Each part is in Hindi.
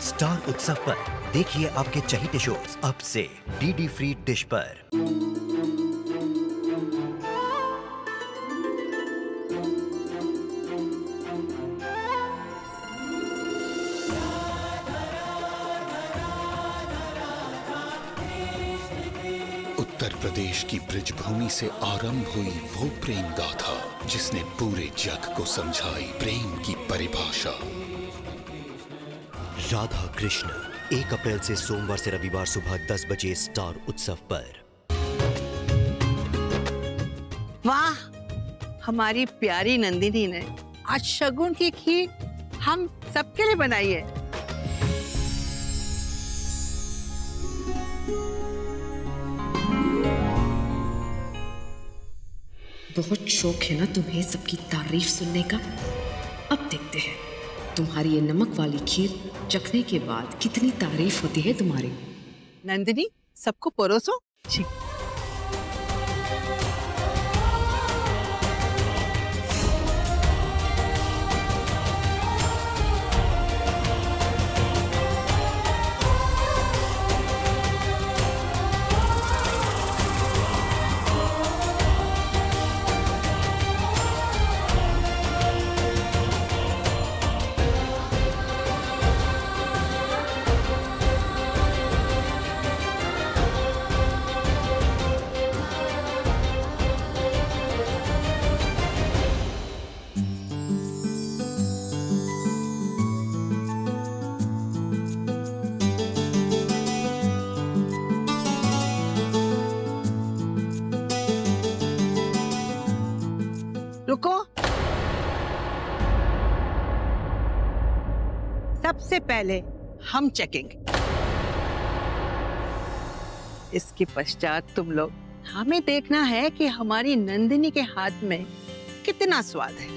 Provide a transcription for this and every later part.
स्टार उत्सव पर देखिए आपके चहेते शोज अब से डीडी फ्री डिश पर। उत्तर प्रदेश की ब्रिजभूमि से आरंभ हुई वो प्रेम गाथा जिसने पूरे जग को समझाई प्रेम की परिभाषा। राधा कृष्ण 1 अप्रैल से सोमवार से रविवार सुबह 10 बजे स्टार उत्सव पर। वाह, हमारी प्यारी नंदिनी ने आज शगुन की खीर हम सबके लिए बनाई है। बहुत शौक है ना तुम्हें सबकी तारीफ सुनने का। अब देखते हैं तुम्हारी ये नमक वाली खीर चखने के बाद कितनी तारीफ होती है तुम्हारी। नंदिनी, सबको परोसो। रुको, सबसे पहले हम चेकेंगे, इसके पश्चात तुम लोग। हमें देखना है कि हमारी नंदिनी के हाथ में कितना स्वाद है।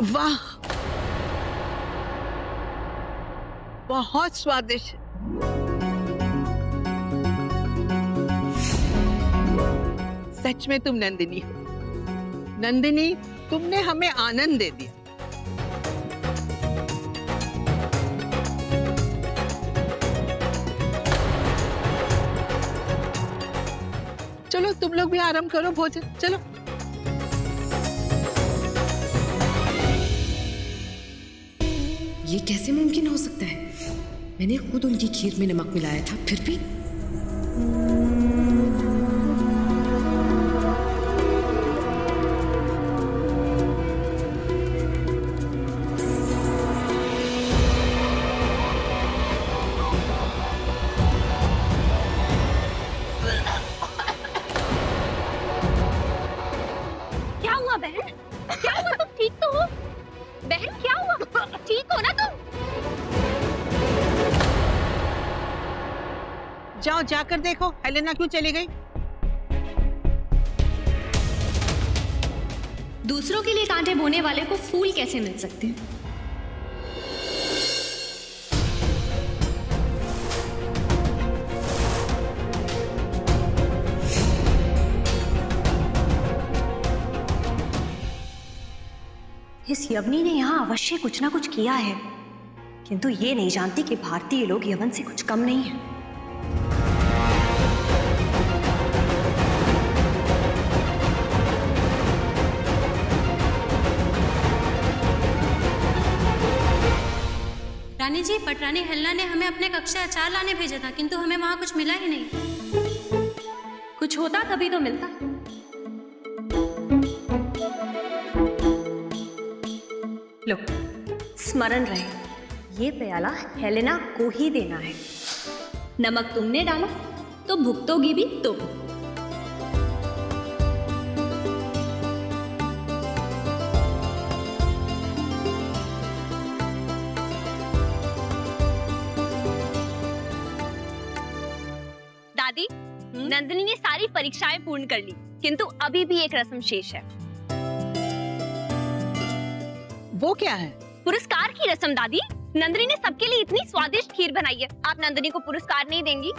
वाह, बहुत स्वादिष्ट। सच में तुम नंदिनी हो। नंदिनी, तुमने हमें आनंद दे दिया। चलो तुम लोग भी आराम करो, भोजन चलो। ये कैसे मुमकिन हो सकता है? मैंने खुद उनकी खीर में नमक मिलाया था, फिर भी। क्या हुआ बहन? क्या हुआ? तुम ठीक तो हो? बहन क्या हुआ? ठीक हो ना तुम? जाओ, जाकर देखो हेलेना क्यों चली गई। दूसरों के लिए कांटे बोने वाले को फूल कैसे मिल सकते हैं? इस यवनी ने यहाँ अवश्य कुछ ना कुछ किया है, किंतु ये नहीं जानती कि भारतीय लोग यवन से कुछ कम नहीं है। रानी जी, पटरानी हेलेना ने हमें अपने कक्षा अचार लाने भेजा था, किंतु हमें वहां कुछ मिला ही नहीं। कुछ होता तभी तो मिलता। लो, स्मरण रहे, ये प्याला हेलेना को ही देना है। नमक तुमने डाला तो भुगतोगी भी तुम। दादी, नंदिनी ने सारी परीक्षाएं पूर्ण कर ली, किंतु अभी भी एक रस्म शेष है। वो क्या है? पुरस्कार की रस्म दादी। नंदिनी ने सबके लिए इतनी स्वादिष्ट खीर बनाई है, आप नंदिनी को पुरस्कार नहीं देंगी?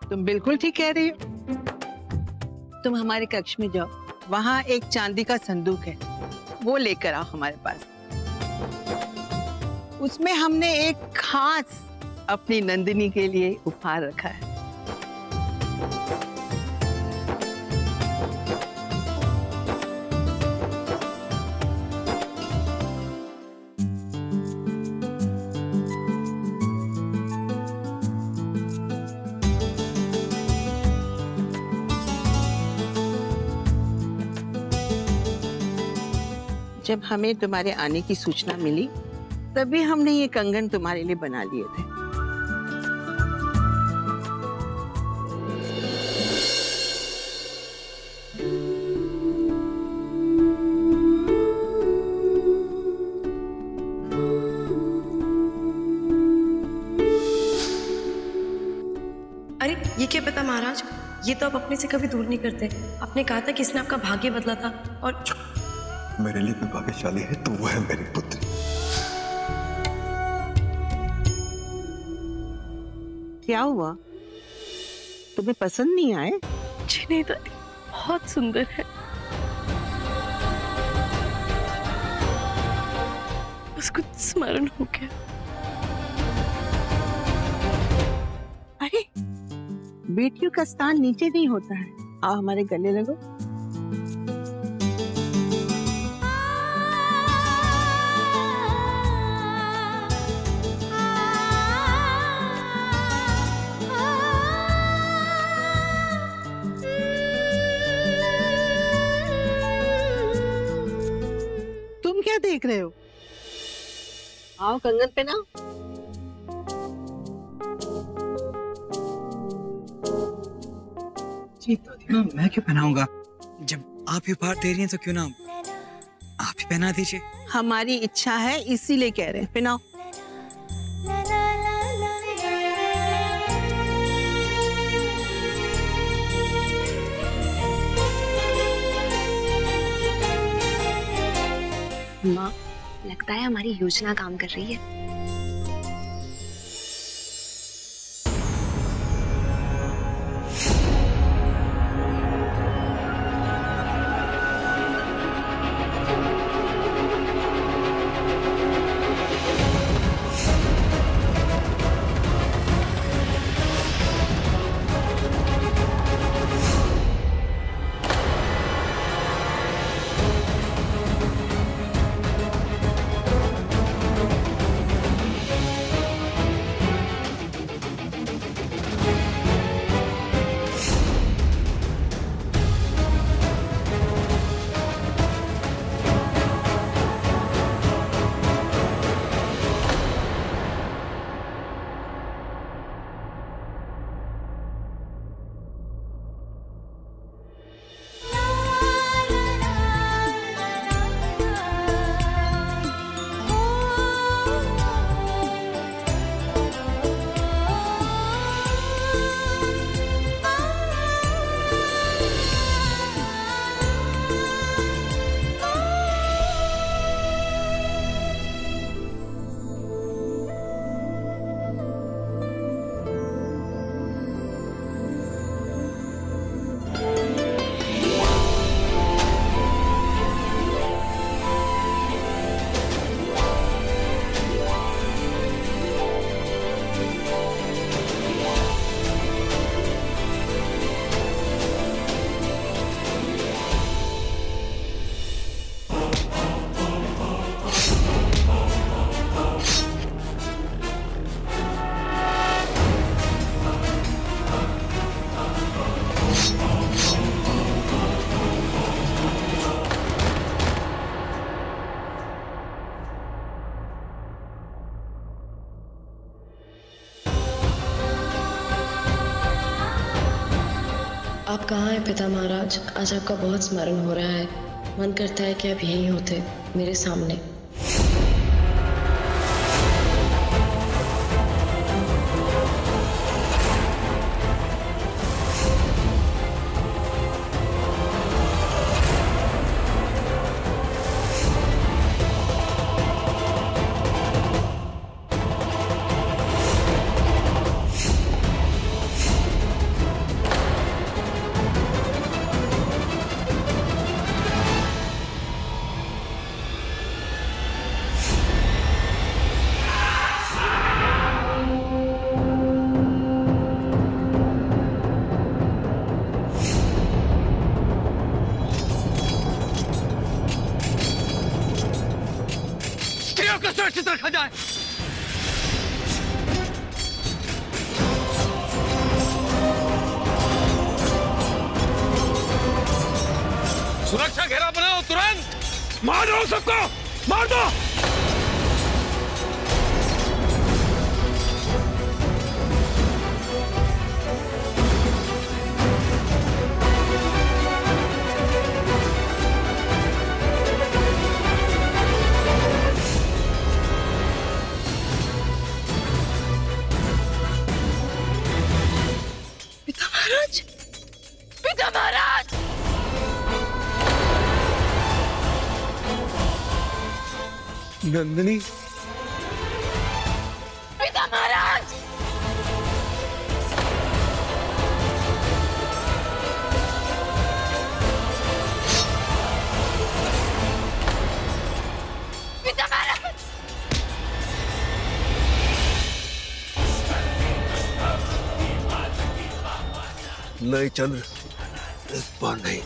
तुम बिल्कुल ठीक कह रही हो। तुम हमारे कक्ष में जाओ, वहाँ एक चांदी का संदूक है, वो लेकर आओ हमारे पास। उसमें हमने एक खास अपनी नंदिनी के लिए उपहार रखा है। जब हमें तुम्हारे आने की सूचना मिली, तभी हमने ये कंगन तुम्हारे लिए बना लिए थे। अरे ये क्या पता महाराज, ये तो आप अपने से कभी दूर नहीं करते। आपने कहा था कि इसने आपका भाग्य बदला था और मेरे लिए भी भाग्यशाली है तो वो है मेरी पुत्री। क्या हुआ, तुम्हें पसंद नहीं आए? जी नहीं दादी, बहुत सुंदर है। बस कुछ स्मरण हो गया। अरे बेटियों का स्थान नीचे नहीं होता है, आओ हमारे गले लगो। तुम क्या देख रहे हो? आओ कंगन पहनाओ। जी तो मैं क्यों पहनाऊंगा? जब आप ही उपहार दे रही हैं तो क्यों ना आप ही पहना दीजिए। हमारी इच्छा है इसीलिए कह रहे हैं, पहनाओ। माँ, लगता है हमारी योजना काम कर रही है। आप कहाँ हैं पिता महाराज? आज आपका बहुत स्मरण हो रहा है। मन करता है कि आप यहीं होते, मेरे सामने। सुरक्षित रखा जाए। सुरक्षा घेरा बनाओ, तुरंत मार दो सबको, मार दो। पिता महाराज! नंदिनी, पिता महाराज! पिता महाराज! नहीं चंद्र, इस बार नहीं।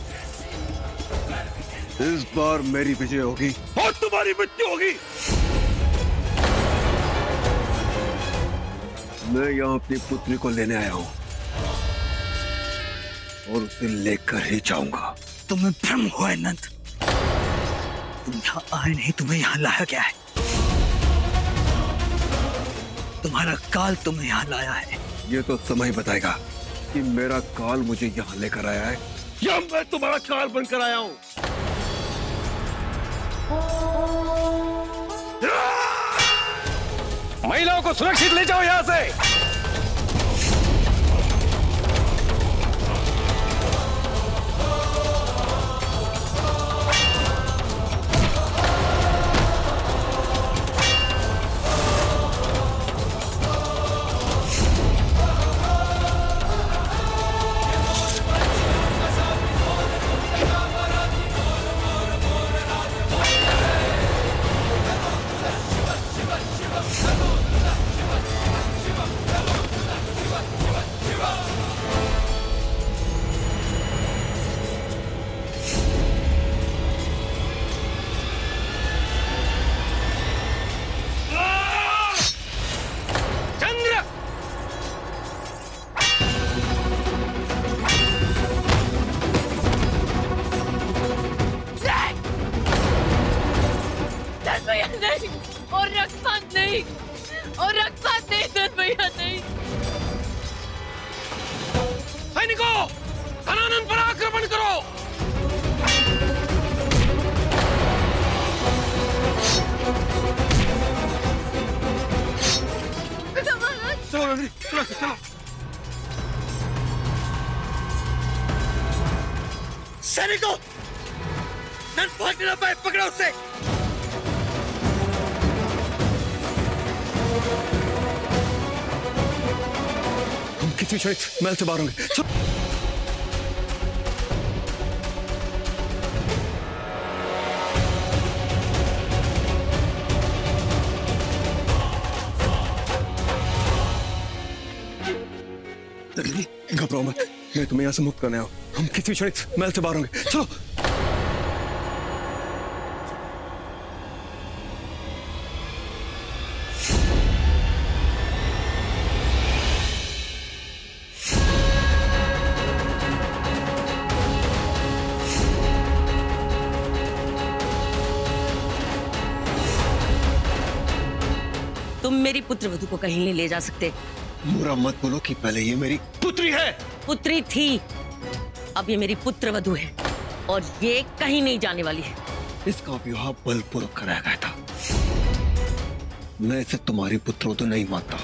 इस बार मेरी विजय होगी और तुम्हारी मृत्यु होगी। मैं यहाँ अपनी पुत्री को लेने आया हूँ और उसे लेकर ही जाऊंगा। तुम्हें भ्रम हुआ है नंद। तुम यहाँ आए नहीं, तुम्हें यहाँ लाया गया है। तुम्हारा काल तुम्हें यहाँ लाया है। ये तो समय बताएगा कि मेरा काल मुझे यहाँ लेकर आया है या मैं तुम्हारा काल बनकर आया हूँ। महिलाओं को सुरक्षित ले जाओ यहाँ से। और रक्षपात नहीं, और रक्षपात नहीं, दत्त भैया नहीं। सैनिकों, कनानन पर आक्रमण करो। चलो नंदिनी, चलो चलो। सैनिकों, नंद भागने ना पाए, पकड़ो उसे। किसी क्षण महल से बाहर होंगे। घबराओ मत, मैं तुम्हें यहाँ से मुक्त करने आया हूँ। हम किसी क्षण महल से बाहर होंगे। चलो। तुम मेरी पुत्र वधू को कहीं नहीं ले जा सकते। बुरा मत बोलो कि पहले ये मेरी पुत्री है। पुत्री थी, अब ये मेरी पुत्र वधू है और ये कहीं नहीं जाने वाली है। इसका विवाह बलपूर्वक कराया गया था। मैं इसे तुम्हारी पुत्र वधू नहीं मानता।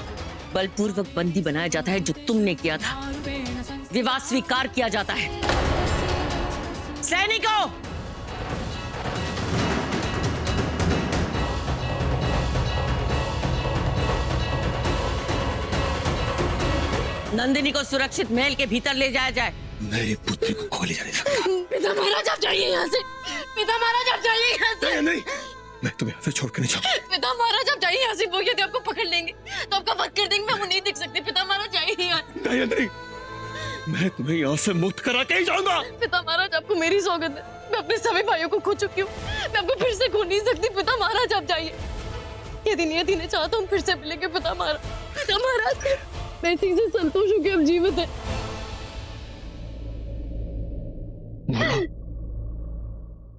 बलपूर्वक बंदी बनाया जाता है जो तुमने किया था। विवाह स्वीकार किया जाता है। सैनिकों, नंदिनी को सुरक्षित महल के भीतर ले जाया जाए। मेरी पुत्री को खोली जा नहीं सकता। पिता महाराज आप जाइए यहाँ से। पिता महाराज आप जाइए यहाँ से। नहीं, मैं तुम्हें यहाँ से छोड़ के नहीं जाऊँ। पिता महाराज आप जाइए यहाँ से। वो यदि आपको पकड़ लेंगे तो आपका वध कर देंगे। मैं वो नहीं देख सकती। पिता महाराज जाइए यहाँ। नहीं, मैं तुम्हें यहाँ से मुक्त करा के ही जाऊंगा। पिता महाराज आपको मेरी सौगंध है। मैं अपने सभी भाइयों को खो चुकी हूँ। मैं आपको फिर से खो नहीं सकती। पिता महाराज आप जाइए। यदि नियति ने चाहा तो हम फिर से मिलेंगे। पिता महाराज मैं इसी से संतोष हूँ कि अब जीवित है।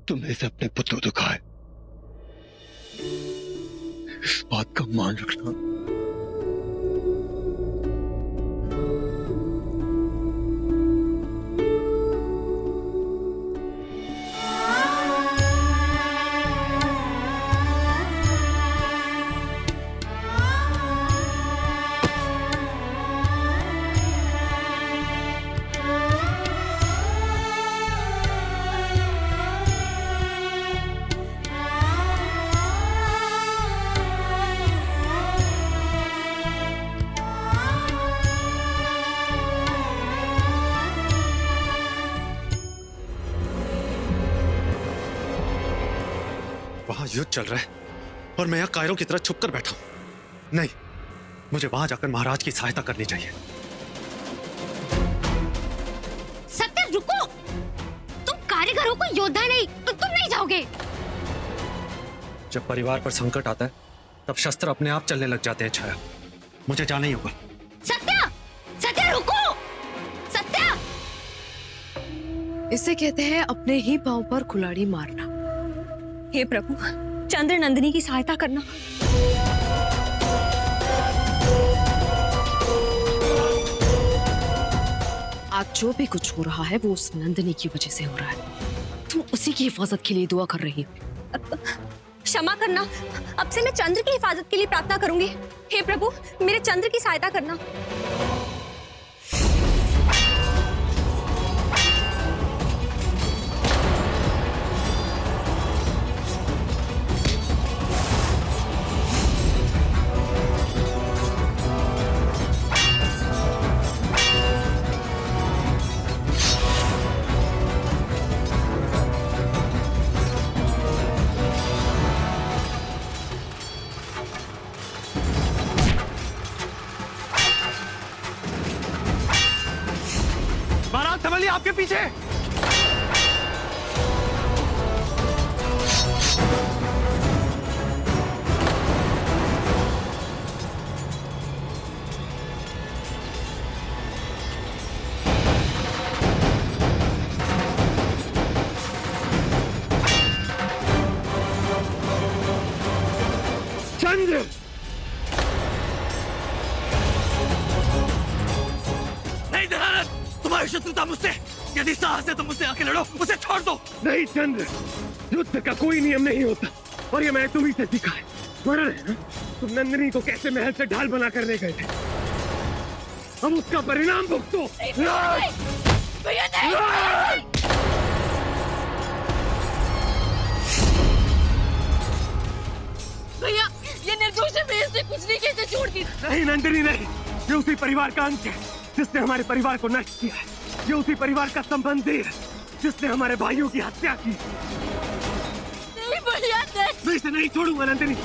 तुमने इसे अपने पुत्र को कहा है, इस बात का मान रखना। वहां युद्ध चल रहा है और मैं यहाँ कायरों की तरह छुप कर बैठा हूं। नहीं, मुझे वहां जाकर महाराज की सहायता करनी चाहिए। सत्य रुको, तुम कारीगरों को योद्धा नहीं तो तुम नहीं जाओगे। जब परिवार पर संकट आता है तब शस्त्र अपने आप चलने लग जाते हैं। छाया, मुझे जाना ही होगा। सत्या, सत्या रुको, सत्या। इसे कहते हैं अपने ही पांव पर कुल्हाड़ी मारना। हे प्रभु, चंद्र नंदिनी की सहायता करना। आज जो भी कुछ हो रहा है वो उस नंदिनी की वजह से हो रहा है। तुम उसी की हिफाजत के लिए दुआ कर रही हो। क्षमा करना, अब से मैं चंद्र की हिफाजत के लिए प्रार्थना करूंगी। हे प्रभु, मेरे चंद्र की सहायता करना। संभालिए, आपके पीछे। चंद्र, नहीं दयानंद, तुम्हारी शत्रुता मुझसे। यदि साहस है तो मुझसे आके लड़ो, उसे छोड़ दो। नहीं चंद्र, युद्ध का कोई नियम नहीं होता और ये मैंने तुम्ही से सीखा है। स्मरण है ना, तुम नंदिनी को कैसे महल से ढाल बना कर ले गए थे। अब उसका परिणाम भुगतो। भैया, ये निर्दोष है। मैं इसने कुछ नहीं किया, इसे छोड़ दी। नहीं नंदिनी नहीं, ये उसी परिवार का अंश है जिसने हमारे परिवार को नष्ट किया है। ये उसी परिवार का संबंधी है जिसने हमारे भाइयों की हत्या की। नहीं भैया, नहीं। मैं इसे नहीं छोड़ूंगा नंदिनी।